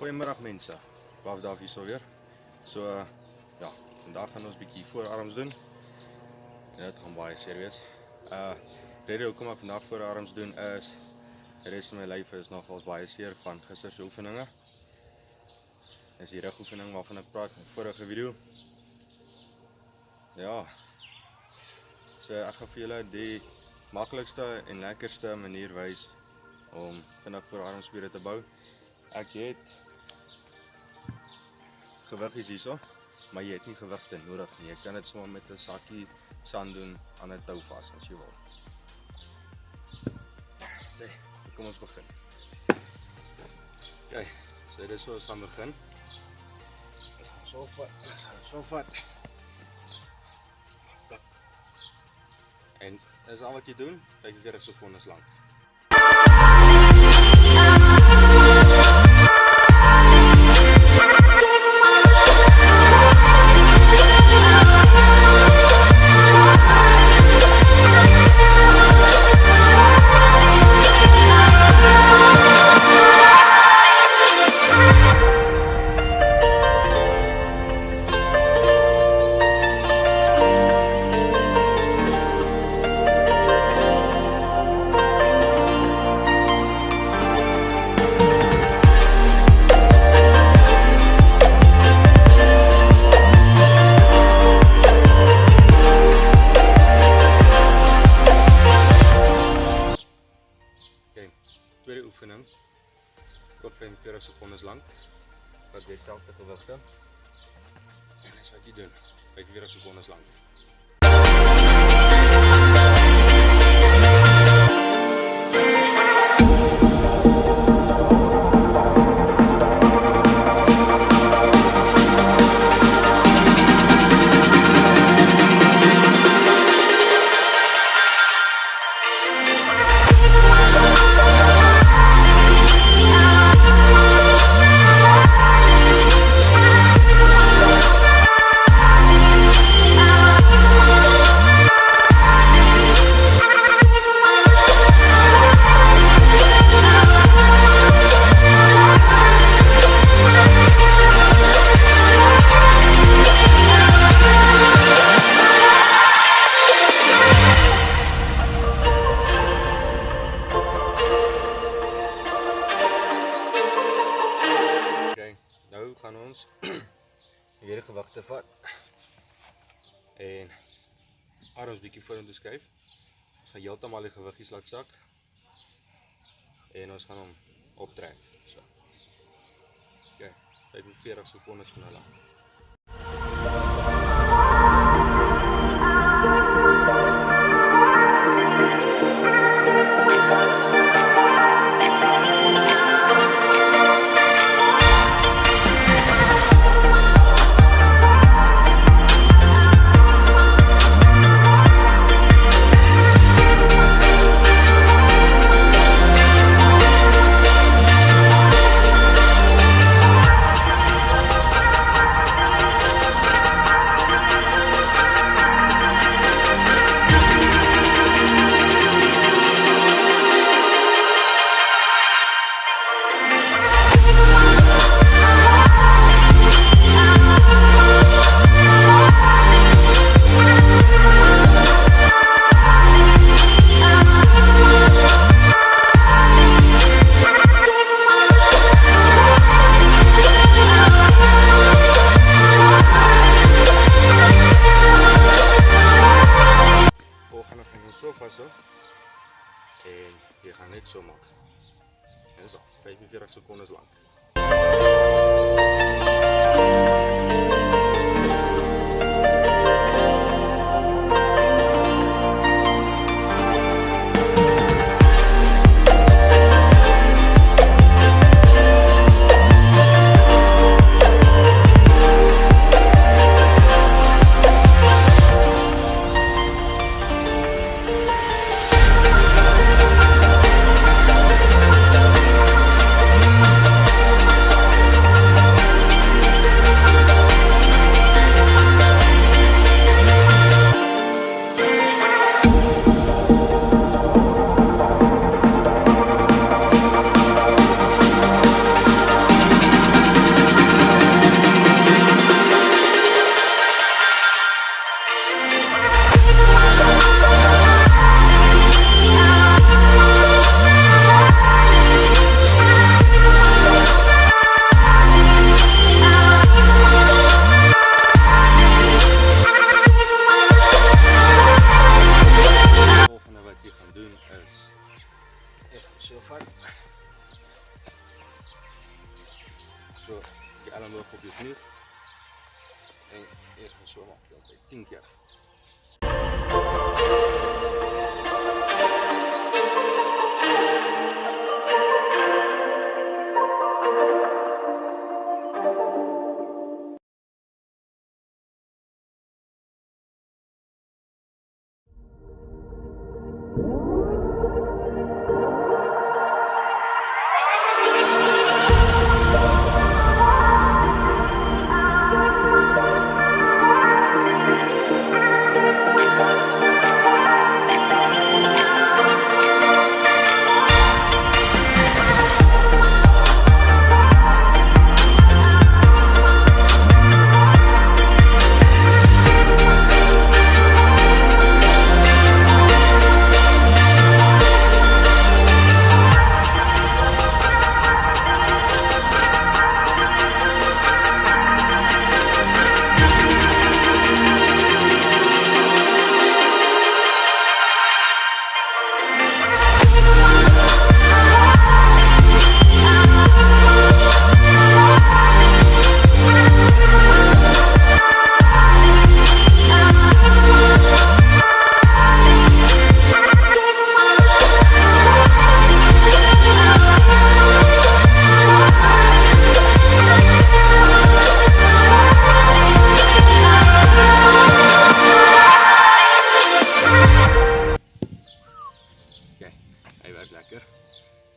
Goeiemiddag mense, Waf daar hierso weer. So ja, vandag gaan ons bietjie voorarms doen. En dit gaan baie serieus. Rede hoekom ek vandag voorarms doen is die res van my lyf is nogals baie seer van gister se oefeninge. Dis die rugoefening waarvan ek praat in die vorige video. Ja. So ek gaan vir julle die maklikste en lekkerste manier wys om vinnig voorarmspiere te bou. Ek het gewiggies hierso, maar jy het nie gewigte nodig nie. Jy kan dit sommer met 'n sakkie sand doen aan 'n tou vas as jy wil. So, kom ons begin. Okay, so dis hoe ons gaan begin. Ons gaan so vat. En dis al wat jy doen, kyk ek is sekondes lank. Tweede oefening, ook 45 sekondes lang, wat jy selfde gewigte, en dis wat jy doen, 45 sekondes lang. Nou gaan ons hierdie gewigte vat en arms bietjie vorentoe skuif. Ons gaan heeltemal die gewiggies laat sak en ons gaan hom optrek. So. Okay, 45 sekondes van hulle. So vas so, en jy gaan net so maak. En dis al, 45 sekondes lang. so die elleboog op jou knie en jy gaan so maak die hele tyd 10 keer. Oké, hij werkt lekker.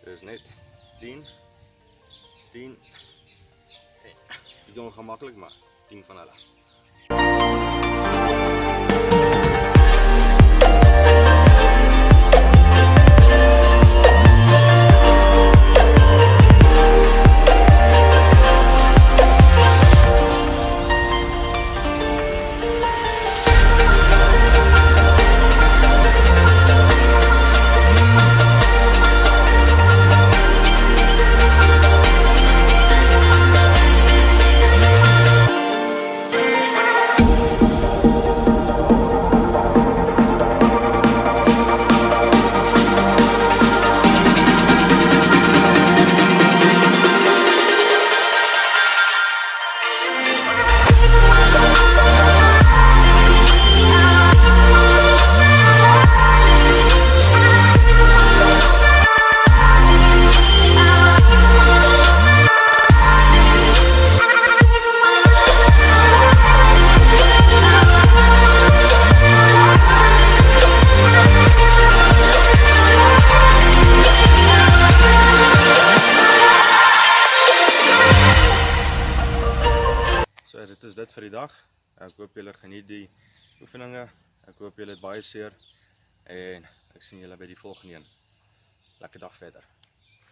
Dus net 10, 10. Ik doe hem gemakkelijk, maar 10 van alle. So dit is dit vir die dag. Ek hoop julle geniet die oefeninge. Ek hoop julle het baie seer en ek sien julle by die volgende een. Lekker dag verder.